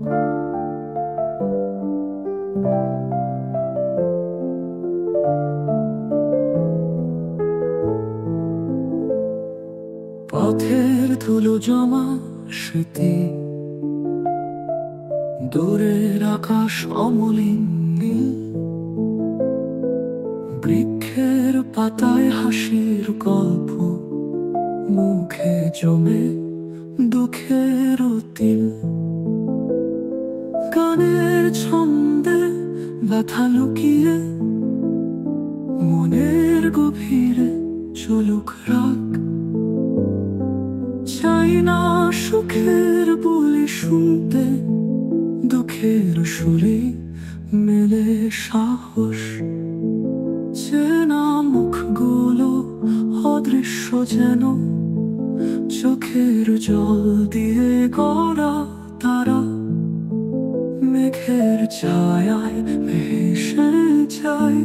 পথের ধুলো জমা স্মৃতি, দূরের আকাশ অমলিন নীল, বৃক্ষের পাতায় হাসির গল্প, মুখে জমে দুঃখের তিল। গানের ছন্দে ব্যথা লুকিয়ে, মনের গভীরে চলুক রাগ। চাই না সুখের বলি শুনতে, দুঃখের সুরে মেলে সাহস। চেনা মুখগুলো অদৃশ্য যেন, চোখের জল দিয়ে গড়া তারা। মেঘের ছায়ায় ভেসে যায়,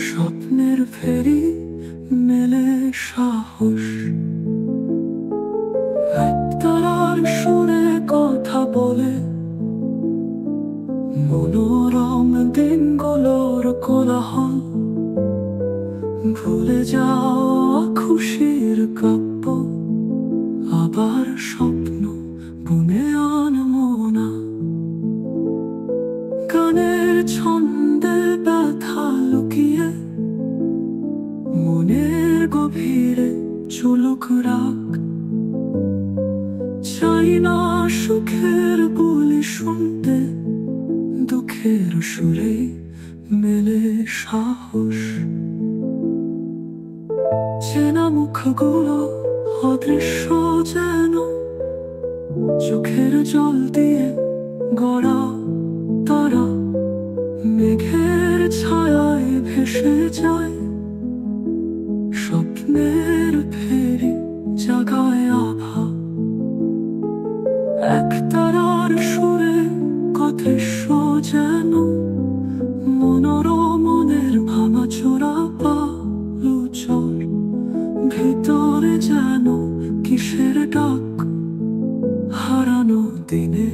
স্বপ্নের ফেরি মেলে সাহস। একতারার সুরে কথা বলে, মনোরম দিনগুলোর কোলাহল। ভুলে যাওয়া খুশির কাব্য, আবার স্বপ্ন বুনে আনবো না। গানের ছন্দে ব্যথা লুকিয়ে, মনের গভীরে চলুক রাগ। চাই না সুখের বলি শুনতে, দুঃখের সুরে মেলে সাহস। চেনা মুখগুলো অদৃশ্য যেন, চোখের জল দিয়ে গড়া তারা। মেঘের ছায়ায় ভেসে যায়, স্বপ্নের ফেরি জাগায় আভা। একতারার সুরে কথিষ্য যেন, মনোরমনের ভাঙাচোরা পালু চর। ভিতরে যেন কিসের ডাক, হারানো দিনে